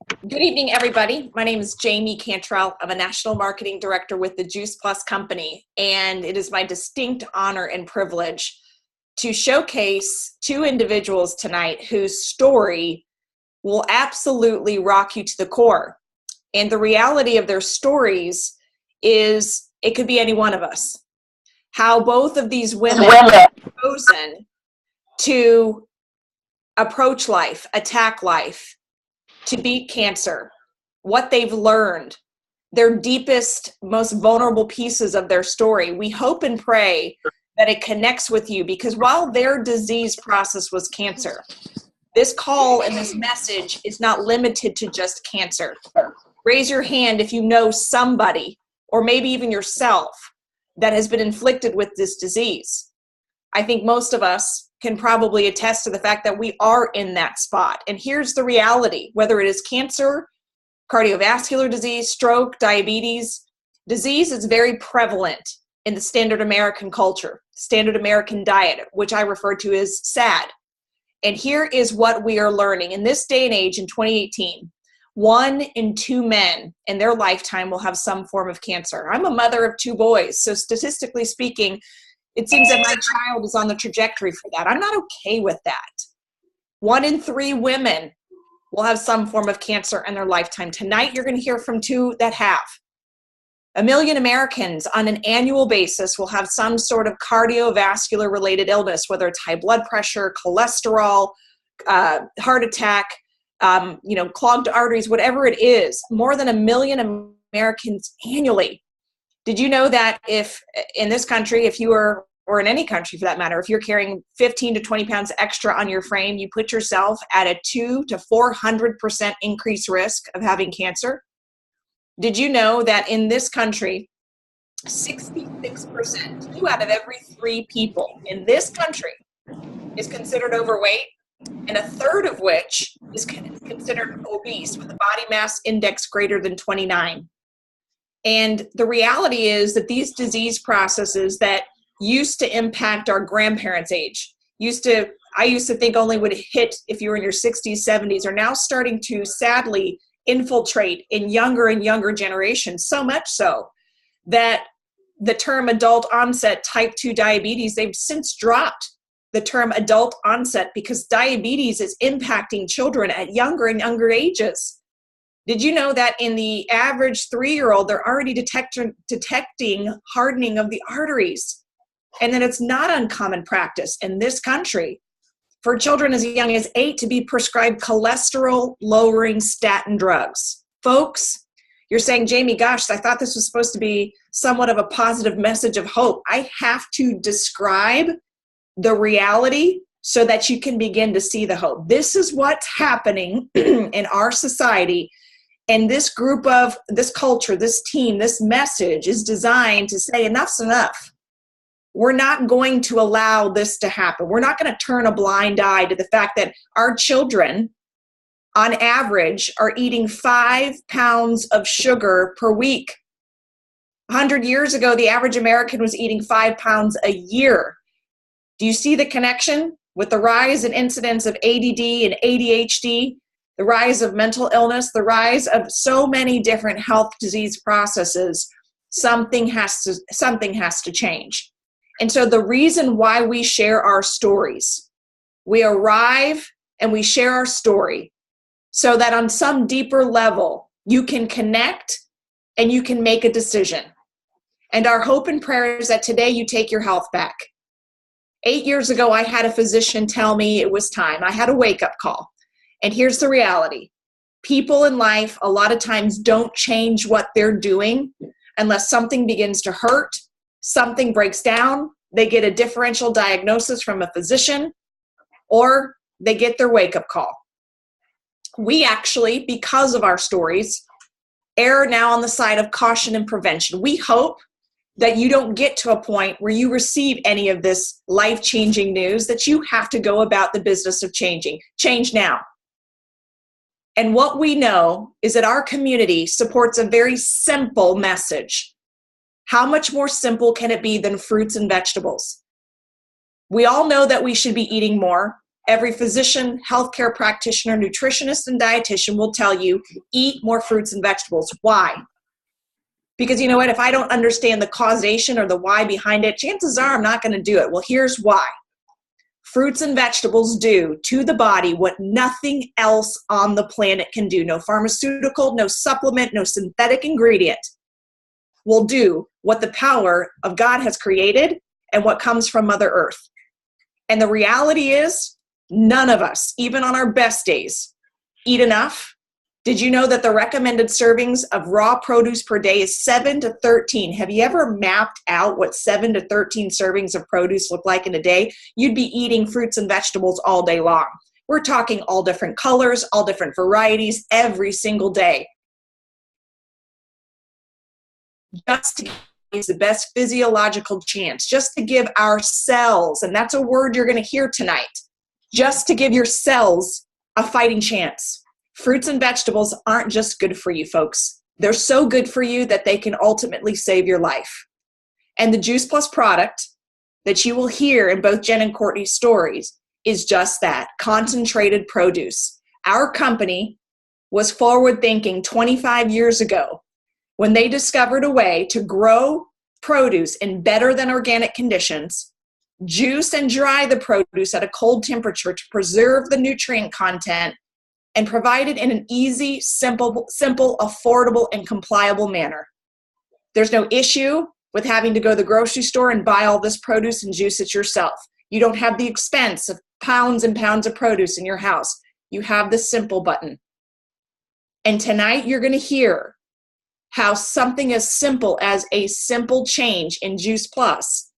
Good evening, everybody. My name is Jamie Cantrell. I'm a National Marketing Director with the Juice Plus Company, and it is my distinct honor and privilege to showcase two individuals tonight whose story will absolutely rock you to the core. And the reality of their stories is it could be any one of us. How both of these women have chosen to approach life, attack life, to beat cancer, what they've learned, their deepest, most vulnerable pieces of their story. We hope and pray that it connects with you, because while their disease process was cancer, this call and this message is not limited to just cancer. Raise your hand if you know somebody, or maybe even yourself, that has been inflicted with this disease. I think most of us can probably attest to the fact that we are in that spot. And here's the reality: whether it is cancer, cardiovascular disease, stroke, diabetes, disease is very prevalent in the standard American culture, standard American diet, which I refer to as SAD. And here is what we are learning. In this day and age, in 2018, 1 in 2 men in their lifetime will have some form of cancer. I'm a mother of 2 boys, so statistically speaking, it seems that my child is on the trajectory for that. I'm not okay with that. 1 in 3 women will have some form of cancer in their lifetime. Tonight, you're going to hear from 2 that have. 1 million Americans on an annual basis will have some sort of cardiovascular related illness, whether it's high blood pressure, cholesterol, heart attack, clogged arteries, whatever it is. More than 1 million Americans annually. Did you know that if in this country, if you are, or in any country for that matter, if you're carrying 15 to 20 pounds extra on your frame, you put yourself at a 200 to 400% increased risk of having cancer? Did you know that in this country, 66%, 2 out of every 3 people in this country is considered overweight, and 1/3 of which is considered obese with a body mass index greater than 29? And the reality is that these disease processes that used to impact our grandparents' age, I used to think only would hit if you were in your 60s, 70s, are now starting to sadly infiltrate in younger and younger generations, so much so that the term adult onset type 2 diabetes, they've since dropped the term adult onset because diabetes is impacting children at younger and younger ages. Did you know that in the average 3-year-old, they're already detecting hardening of the arteries? And then it's not uncommon practice in this country for children as young as 8 to be prescribed cholesterol-lowering statin drugs. Folks, you're saying, Jamie, gosh, I thought this was supposed to be somewhat of a positive message of hope. I have to describe the reality so that you can begin to see the hope. This is what's happening in our society. And this group of, this culture, this team, this message is designed to say enough's enough. We're not going to allow this to happen. We're not going to turn a blind eye to the fact that our children, on average, are eating 5 pounds of sugar per week. 100 years ago, the average American was eating 5 pounds a year. Do you see the connection with the rise in incidence of ADD and ADHD? The rise of mental illness, the rise of so many different health disease processes, something has to change. And so the reason why we share our stories, we arrive and we share our story so that on some deeper level, you can connect and you can make a decision. And our hope and prayer is that today you take your health back. 8 years ago, I had a physician tell me it was time. I had a wake-up call. And here's the reality. People in life a lot of times don't change what they're doing unless something begins to hurt, something breaks down, they get a differential diagnosis from a physician, or they get their wake-up call. We actually, because of our stories, err now on the side of caution and prevention. We hope that you don't get to a point where you receive any of this life-changing news that you have to go about the business of changing. Change now. And what we know is that our community supports a very simple message. How much more simple can it be than fruits and vegetables? We all know that we should be eating more. Every physician, healthcare practitioner, nutritionist, and dietitian will tell you, eat more fruits and vegetables. Why? Because you know what? If I don't understand the causation or the why behind it, chances are I'm not going to do it. Well, here's why. Fruits and vegetables do to the body what nothing else on the planet can do. No pharmaceutical, no supplement, no synthetic ingredient will do what the power of God has created and what comes from Mother Earth. And the reality is, none of us, even on our best days, eat enough. Did you know that the recommended servings of raw produce per day is 7 to 13? Have you ever mapped out what 7 to 13 servings of produce look like in a day? You'd be eating fruits and vegetables all day long. We're talking all different colors, all different varieties, every single day. Just to give the best physiological chance, just to give our cells, and that's a word you're going to hear tonight, just to give your cells a fighting chance. Fruits and vegetables aren't just good for you, folks. They're so good for you that they can ultimately save your life. And the Juice Plus product that you will hear in both Jen and Courtney's stories is just that, concentrated produce. Our company was forward thinking 25 years ago when they discovered a way to grow produce in better than organic conditions, juice and dry the produce at a cold temperature to preserve the nutrient content, and provide it in an easy, simple, affordable, and compliable manner. There's no issue with having to go to the grocery store and buy all this produce and juice it yourself. You don't have the expense of pounds and pounds of produce in your house. You have the simple button. And tonight you're going to hear how something as simple as a simple change in Juice Plus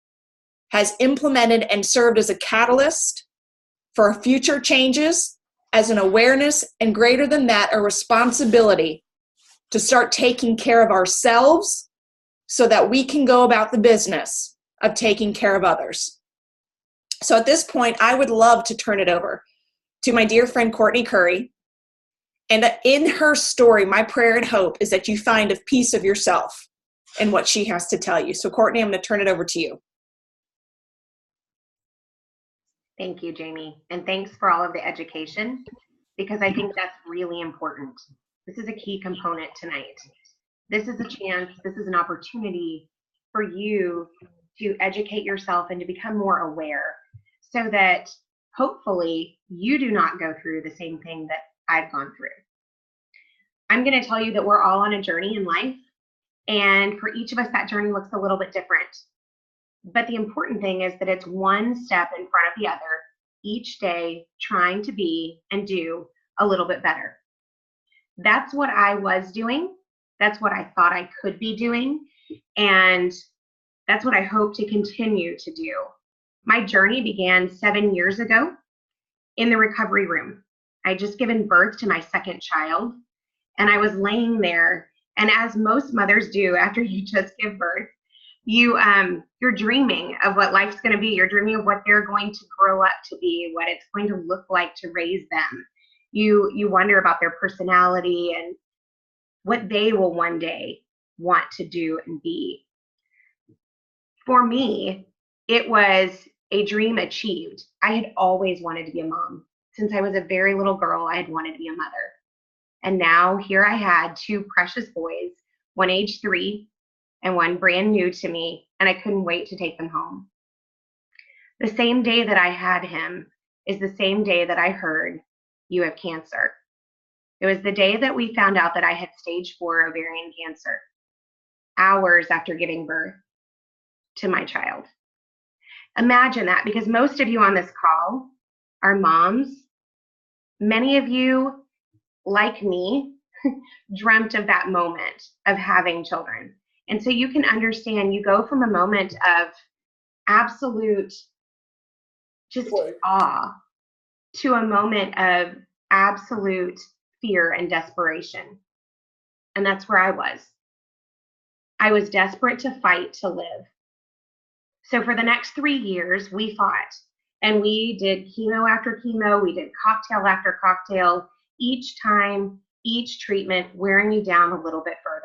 has implemented and served as a catalyst for future changes, as an awareness, and greater than that, a responsibility to start taking care of ourselves so that we can go about the business of taking care of others. So at this point, I would love to turn it over to my dear friend, Courtney Curry. And in her story, my prayer and hope is that you find a piece of yourself in what she has to tell you. So Courtney, I'm going to turn it over to you. Thank you, Jamie. And thanks for all of the education, because I think that's really important. This is a key component tonight. This is a chance, this is an opportunity for you to educate yourself and to become more aware so that hopefully you do not go through the same thing that I've gone through. I'm going to tell you that we're all on a journey in life, and for each of us, that journey looks a little bit different. But the important thing is that it's one step in front of the other, each day trying to be and do a little bit better. That's what I was doing. That's what I thought I could be doing. And that's what I hope to continue to do. My journey began 7 years ago in the recovery room. I had just given birth to my second child, and I was laying there. And as most mothers do after you just give birth, you're dreaming of what life's going to be. You're dreaming of what they're going to grow up to be, what it's going to look like to raise them. You wonder about their personality and what they will one day want to do and be. For me, it was a dream achieved. I had always wanted to be a mom. Since I was a very little girl, I had wanted to be a mother. And now here I had two precious boys, one age 3 and one brand new to me, and I couldn't wait to take them home. The same day that I had him is the same day that I heard, "You have cancer." It was the day that we found out that I had stage 4 ovarian cancer, hours after giving birth to my child. Imagine that, because most of you on this call are moms. Many of you, like me, dreamt of that moment of having children. And so you can understand, you go from a moment of absolute just awe to a moment of absolute fear and desperation. And that's where I was. I was desperate to fight to live. So for the next 3 years, we fought, and we did chemo after chemo. We did cocktail after cocktail, each time, each treatment wearing me down a little bit further.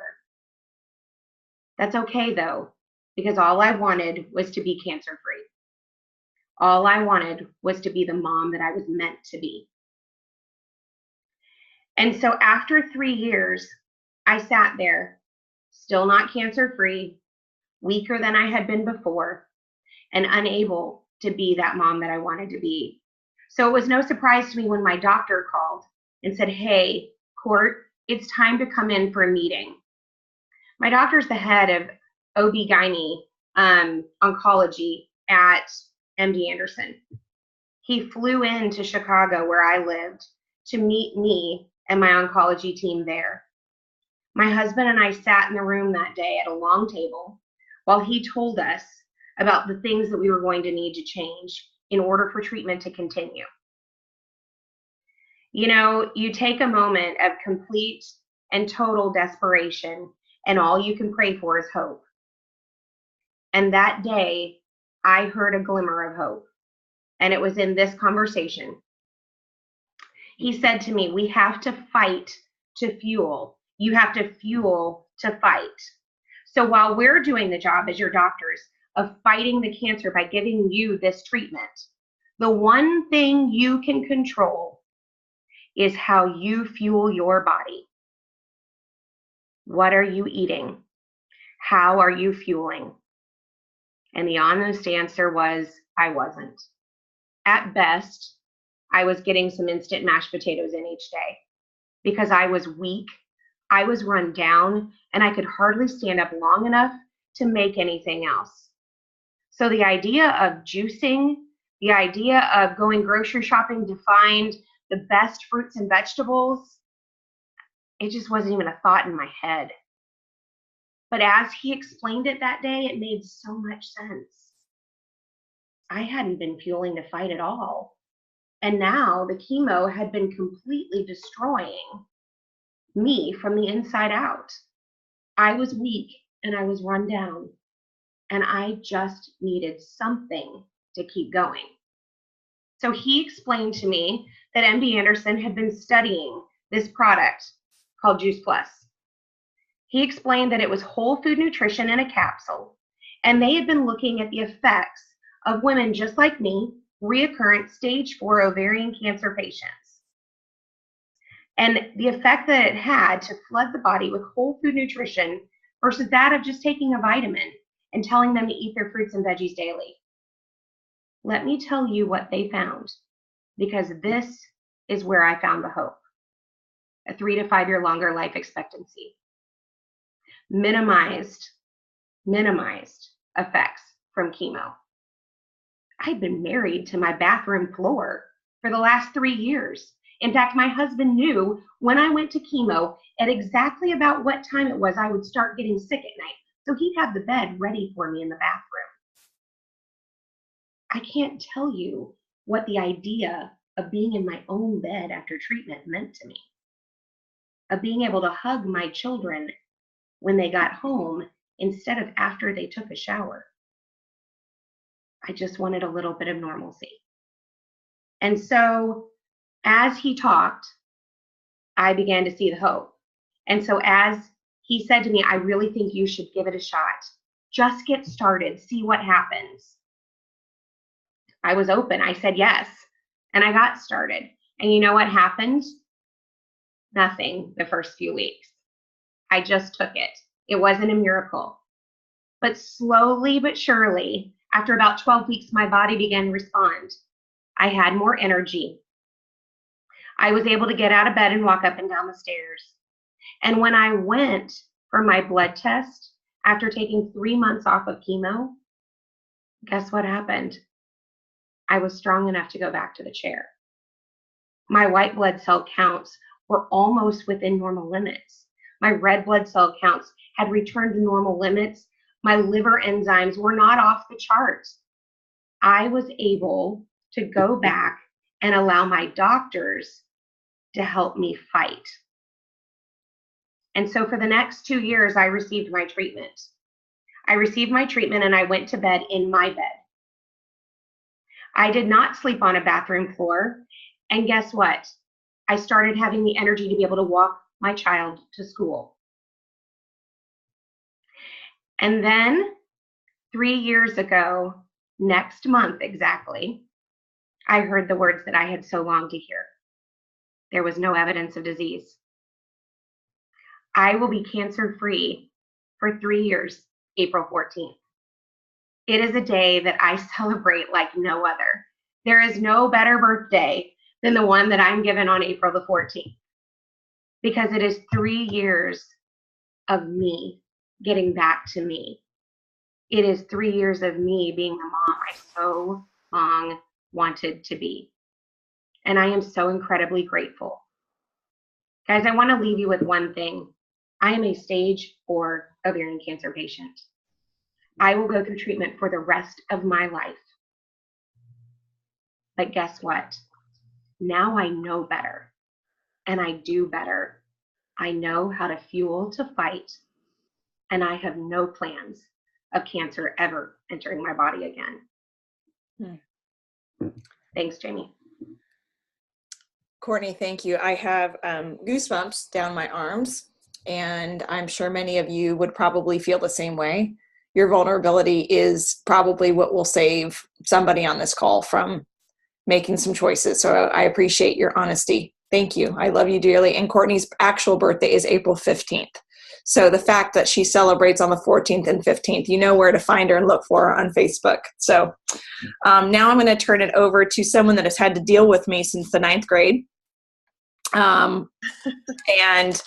That's okay though, because all I wanted was to be cancer-free. All I wanted was to be the mom that I was meant to be. And so after 3 years, I sat there, still not cancer-free, weaker than I had been before, and unable to be that mom that I wanted to be. So it was no surprise to me when my doctor called and said, "Hey, Court, it's time to come in for a meeting." My doctor's the head of OB-GYN oncology at MD Anderson. He flew into Chicago, where I lived, to meet me and my oncology team there. My husband and I sat in the room that day at a long table while he told us about the things that we were going to need to change in order for treatment to continue. You know, you take a moment of complete and total desperation, and all you can pray for is hope. And that day, I heard a glimmer of hope, and it was in this conversation. He said to me, "We have to fight to fuel. You have to fuel to fight." So while we're doing the job as your doctors of fighting the cancer by giving you this treatment, the one thing you can control is how you fuel your body. What are you eating? How are you fueling? And the honest answer was, I wasn't. At best, I was getting some instant mashed potatoes in each day because I was weak, I was run down, and I could hardly stand up long enough to make anything else. So the idea of juicing, the idea of going grocery shopping to find the best fruits and vegetables, it just wasn't even a thought in my head. But as he explained it that day, it made so much sense. I hadn't been fueling to fight at all. And now the chemo had been completely destroying me from the inside out. I was weak and I was run down, and I just needed something to keep going. So he explained to me that MD Anderson had been studying this product called Juice Plus. He explained that it was whole food nutrition in a capsule, and they had been looking at the effects of women just like me, recurrent stage 4 ovarian cancer patients, and the effect that it had to flood the body with whole food nutrition versus that of just taking a vitamin and telling them to eat their fruits and veggies daily. Let me tell you what they found, because this is where I found the hope. A 3 to 5 year longer life expectancy. Minimized effects from chemo. I'd been married to my bathroom floor for the last 3 years. In fact, my husband knew when I went to chemo at exactly about what time it was I would start getting sick at night. So he'd have the bed ready for me in the bathroom. I can't tell you what the idea of being in my own bed after treatment meant to me. Of being able to hug my children when they got home instead of after they took a shower. I just wanted a little bit of normalcy. And so as he talked, I began to see the hope. And so as he said to me, "I really think you should give it a shot. Just get started, see what happens." I was open. I said yes. And I got started. And you know what happened? Nothing the first few weeks. I just took it. It wasn't a miracle. But slowly but surely, after about 12 weeks, my body began to respond. I had more energy. I was able to get out of bed and walk up and down the stairs. And when I went for my blood test after taking 3 months off of chemo, guess what happened? I was strong enough to go back to the chair. My white blood cell counts were almost within normal limits. My red blood cell counts had returned to normal limits. My liver enzymes were not off the charts. I was able to go back and allow my doctors to help me fight. And so for the next 2 years, I received my treatment. I received my treatment and I went to bed in my bed. I did not sleep on a bathroom floor. And guess what? I started having the energy to be able to walk my child to school. And then 3 years ago, next month exactly, I heard the words that I had so longed to hear. There was no evidence of disease. I will be cancer-free for 3 years, April 14th. It is a day that I celebrate like no other. There is no better birthday than the one that I'm given on April the 14th, because it is 3 years of me getting back to me. It is 3 years of me being the mom I so long wanted to be. And I am so incredibly grateful. Guys, I want to leave you with one thing. I am a stage 4 ovarian cancer patient. I will go through treatment for the rest of my life. But guess what? Now I know better, and I do better. I know how to fuel to fight, and I have no plans of cancer ever entering my body again. Thanks, Jamie. Courtney, thank you. I have goosebumps down my arms, and I'm sure many of you would probably feel the same way. Your vulnerability is probably what will save somebody on this call from making some choices. So I appreciate your honesty. Thank you. I love you dearly. And Courtney's actual birthday is April 15th. So the fact that she celebrates on the 14th and 15th, you know where to find her and look for her on Facebook. So now I'm going to turn it over to someone that has had to deal with me since the 9th grade. And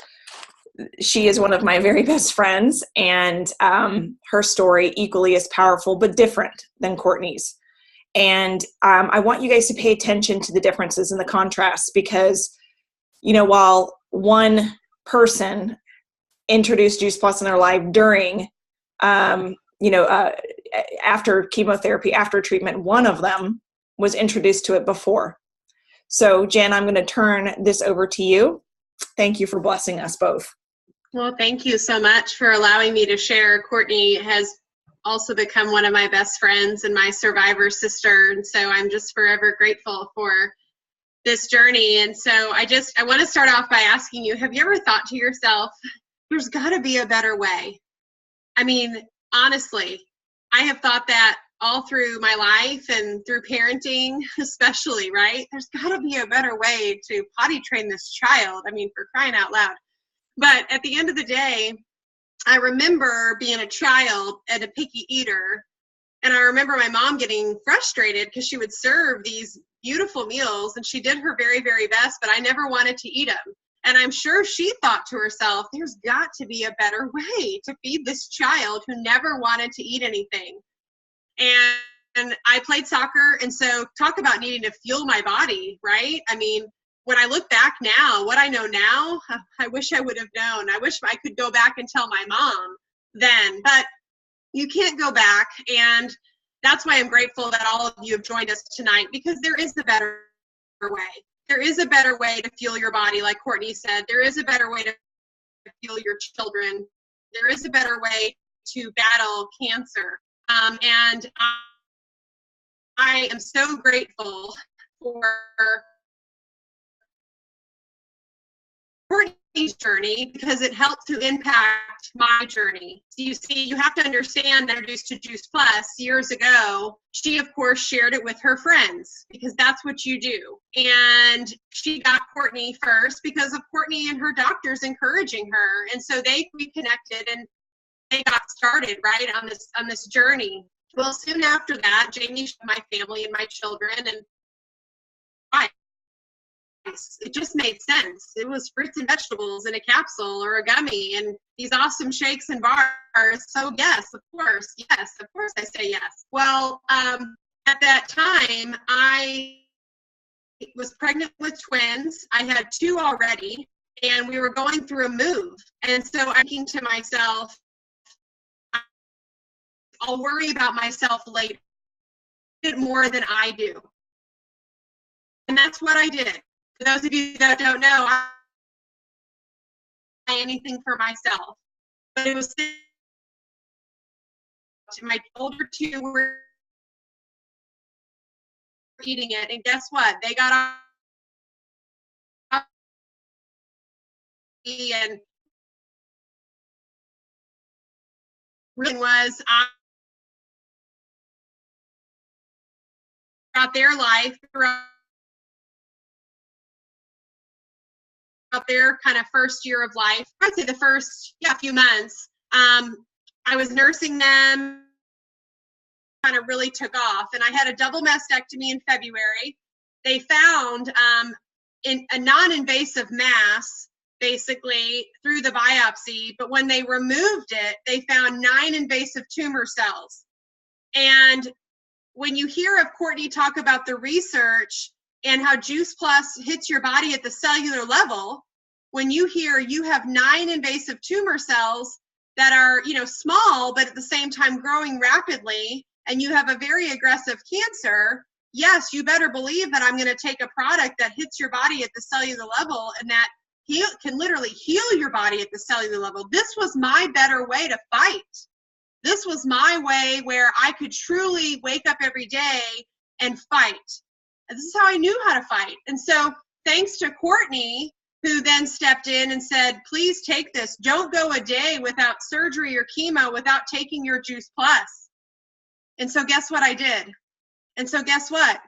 she is one of my very best friends, and her story equally as powerful, but different than Courtney's. And I want you guys to pay attention to the differences and the contrasts, because, you know, while one person introduced Juice Plus in their life during, after chemotherapy, after treatment, one of them was introduced to it before. So Jen, I'm going to turn this over to you. Thank you for blessing us both. Well, thank you so much for allowing me to share. Courtney has also become one of my best friends and my survivor sister. And so I'm just forever grateful for this journey. And so I want to start off by asking you, have you ever thought to yourself, there's got to be a better way? I mean, honestly, I have thought that all through my life and through parenting, especially, right? There's got to be a better way to potty train this child. I mean, for crying out loud. But at the end of the day, I remember being a child and a picky eater, and I remember my mom getting frustrated because she would serve these beautiful meals, and she did her very, very best, but I never wanted to eat them. And I'm sure she thought to herself, there's got to be a better way to feed this child who never wanted to eat anything. And I played soccer, and so talk about needing to fuel my body, right? I mean, when I look back now, what I know now, I wish I would have known. I wish I could go back and tell my mom then, but you can't go back. And that's why I'm grateful that all of you have joined us tonight, because there is a better way. There is a better way to fuel your body, like Courtney said. There is a better way to fuel your children. There is a better way to battle cancer. And I am so grateful for Courtney's journey, because it helped to impact my journey. So you see, you have to understand, introduced to Juice Plus years ago, she of course shared it with her friends, because that's what you do. And she got Courtney first because of Courtney and her doctors encouraging her. And so they reconnected and they got started right on this journey. Well, soon after that, Jamie showed my family and my children, and it just made sense. It was fruits and vegetables in a capsule or a gummy, and these awesome shakes and bars. So yes, of course I say yes. Well, at that time, I was pregnant with twins. I had 2 already, and we were going through a move. And so I'm thinking to myself, I'll worry about myself later, more than I do. And that's what I did. For those of you that don't know, I buy anything for myself. But it was my older 2 were eating it, and guess what? They got off and really was their life, throughout their kind of first year of life, I'd say the first few months, I was nursing them, kind of really took off. And I had a double mastectomy in February. They found in a non-invasive mass, basically, through the biopsy. But when they removed it, they found 9 invasive tumor cells. And when you hear of Courtney talk about the research and how Juice Plus hits your body at the cellular level, when you hear you have 9 invasive tumor cells that are, small, but at the same time growing rapidly, and you have a very aggressive cancer, yes, you better believe that I'm going to take a product that hits your body at the cellular level and that can literally heal your body at the cellular level. This was my better way to fight. This was my way where I could truly wake up every day and fight. And this is how I knew how to fight. And so thanks to Courtney, who then stepped in and said, please take this. Don't go a day without surgery or chemo without taking your Juice Plus. And so guess what I did? And so guess what?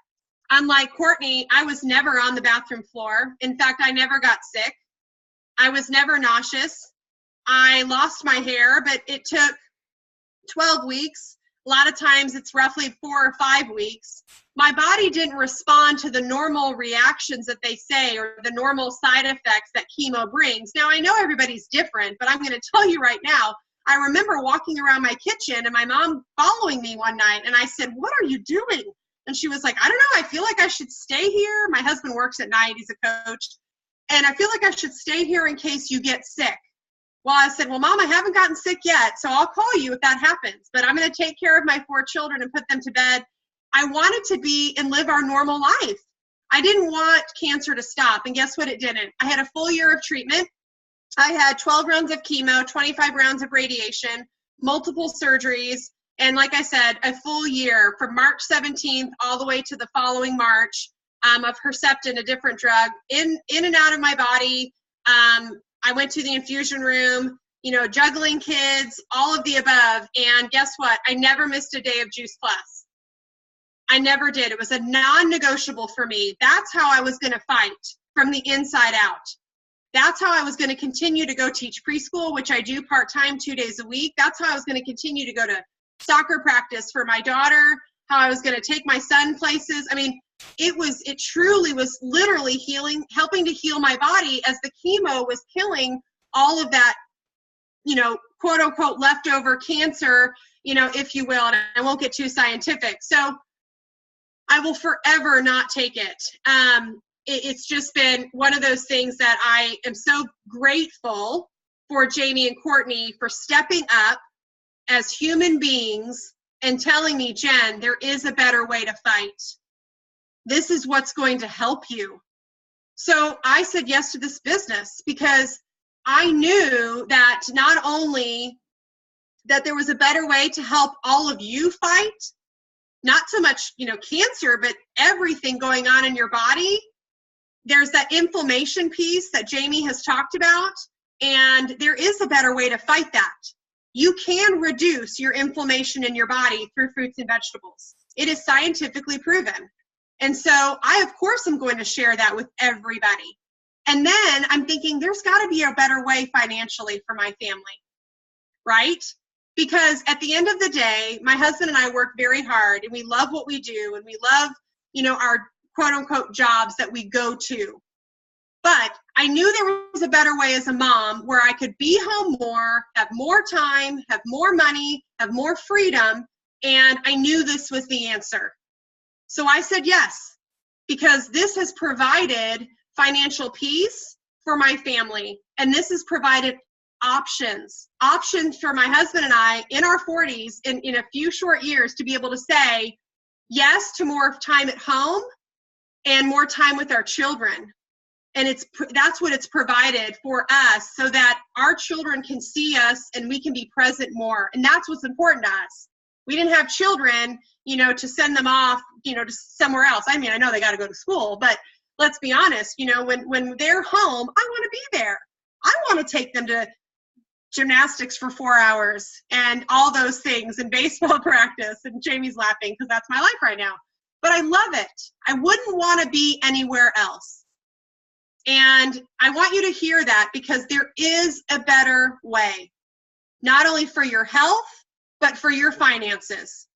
Unlike Courtney, I was never on the bathroom floor. In fact, I never got sick. I was never nauseous. I lost my hair, but it took 12 weeks. A lot of times it's roughly 4 or 5 weeks. My body didn't respond to the normal reactions that they say or the normal side effects that chemo brings. Now, I know everybody's different, but I'm going to tell you right now, I remember walking around my kitchen and my mom following me one night, and I said, what are you doing? And she was like, I don't know, I feel like I should stay here. My husband works at night, he's a coach, and I feel like I should stay here in case you get sick. Well, I said, well, Mom, I haven't gotten sick yet, so I'll call you if that happens, but I'm going to take care of my 4 children and put them to bed. I wanted to be and live our normal life. I didn't want cancer to stop, and guess what? It didn't. I had a full year of treatment. I had 12 rounds of chemo, 25 rounds of radiation, multiple surgeries, and like I said, a full year from March 17th all the way to the following March of Herceptin, a different drug, in and out of my body. I went to the infusion room, juggling kids, all of the above, and guess what? I never missed a day of Juice Plus. I never did. It was a non-negotiable for me. That's how I was going to fight from the inside out. That's how I was going to continue to go teach preschool, which I do part-time 2 days a week. That's how I was going to continue to go to soccer practice for my daughter, how I was going to take my son places. I mean, it truly was literally helping to heal my body as the chemo was killing all of that, quote unquote, leftover cancer, if you will, and I won't get too scientific. So I will forever not take it. It's just been one of those things that I am so grateful for Jamie and Courtney for stepping up as human beings and telling me, Jen, there is a better way to fight. This is what's going to help you. So I said yes to this business because I knew that not only that there was a better way to help all of you fight, not so much, cancer, but everything going on in your body. There's that inflammation piece that Jamie has talked about, and there is a better way to fight that. You can reduce your inflammation in your body through fruits and vegetables. It is scientifically proven. And so I, of course, am going to share that with everybody. And then I'm thinking there's got to be a better way financially for my family, right? Because at the end of the day, my husband and I work very hard, and we love what we do, and we love, our quote unquote jobs that we go to. But I knew there was a better way as a mom where I could be home more, have more time, have more money, have more freedom, and I knew this was the answer. So I said yes, because this has provided financial peace for my family, and this has provided options for my husband and I in our 40s in a few short years to be able to say yes to more time at home and more time with our children. And that's what it's provided for us, so that our children can see us and we can be present more. And that's what's important to us. We didn't have children, to send them off, to somewhere else. I mean, I know they got to go to school, but let's be honest, when they're home, I want to be there. I want to take them to gymnastics for 4 hours and all those things, and baseball practice. And Jamie's laughing because that's my life right now. but I love it. I wouldn't want to be anywhere else. And I want you to hear that, because there is a better way, not only for your health, but for your finances.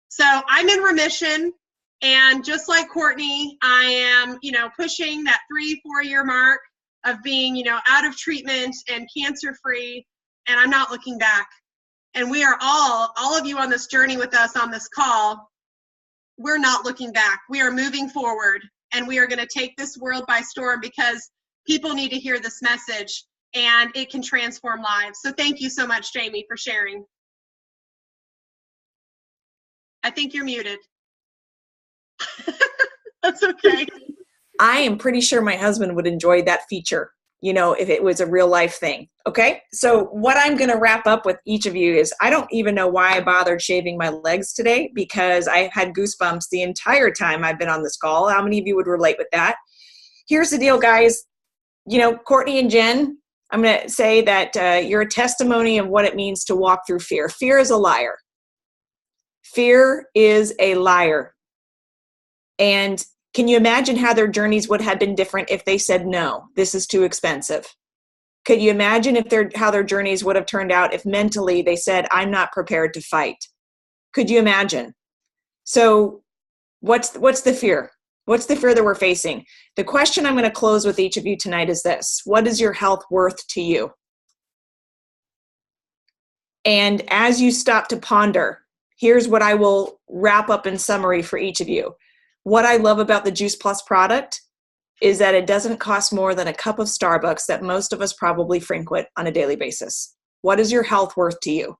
So I'm in remission, and just like Courtney, I am, pushing that 3-4 year mark of being, out of treatment and cancer-free, and I'm not looking back. And we are all of you on this journey with us on this call, we're not looking back. We are moving forward, and we are going to take this world by storm, because people need to hear this message, and it can transform lives. So thank you so much, Jamie, for sharing. I think you're muted. That's okay. I am pretty sure my husband would enjoy that feature, if it was a real life thing. Okay. So what I'm going to wrap up with each of you is, I don't even know why I bothered shaving my legs today, because I had goosebumps the entire time I've been on this call. How many of you would relate with that? Here's the deal, guys. Courtney and Jen, I'm going to say that you're a testimony of what it means to walk through fear. Fear is a liar. Fear is a liar. And can you imagine how their journeys would have been different if they said, no, this is too expensive? Could you imagine how their journeys would have turned out if mentally they said, I'm not prepared to fight? Could you imagine? So what's the fear? What's the fear that we're facing? The question I'm going to close with each of you tonight is this: what is your health worth to you? And as you stop to ponder, here's what I will wrap up in summary for each of you. What I love about the Juice Plus product is that it doesn't cost more than a cup of Starbucks that most of us probably frequent on a daily basis. What is your health worth to you?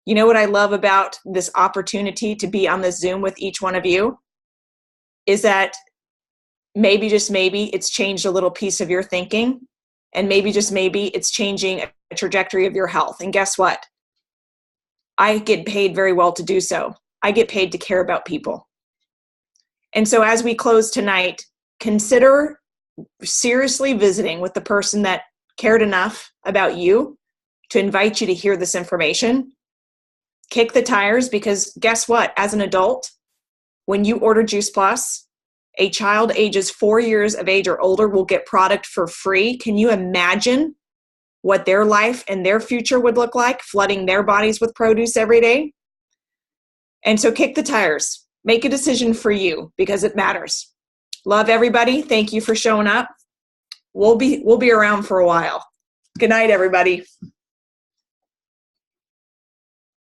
You know what I love about this opportunity to be on this Zoom with each one of you is that maybe, just maybe, it's changed a little piece of your thinking, and maybe, just maybe, it's changing a trajectory of your health. And guess what? I get paid very well to do so. I get paid to care about people. And so as we close tonight, consider seriously visiting with the person that cared enough about you to invite you to hear this information. Kick the tires, because guess what? As an adult, when you order Juice Plus, a child ages 4 years of age or older will get product for free. Can you imagine what their life and their future would look like, flooding their bodies with produce every day? And so kick the tires. Make a decision for you, because it matters. Love everybody. Thank you for showing up. We'll be around for a while. Good night, everybody.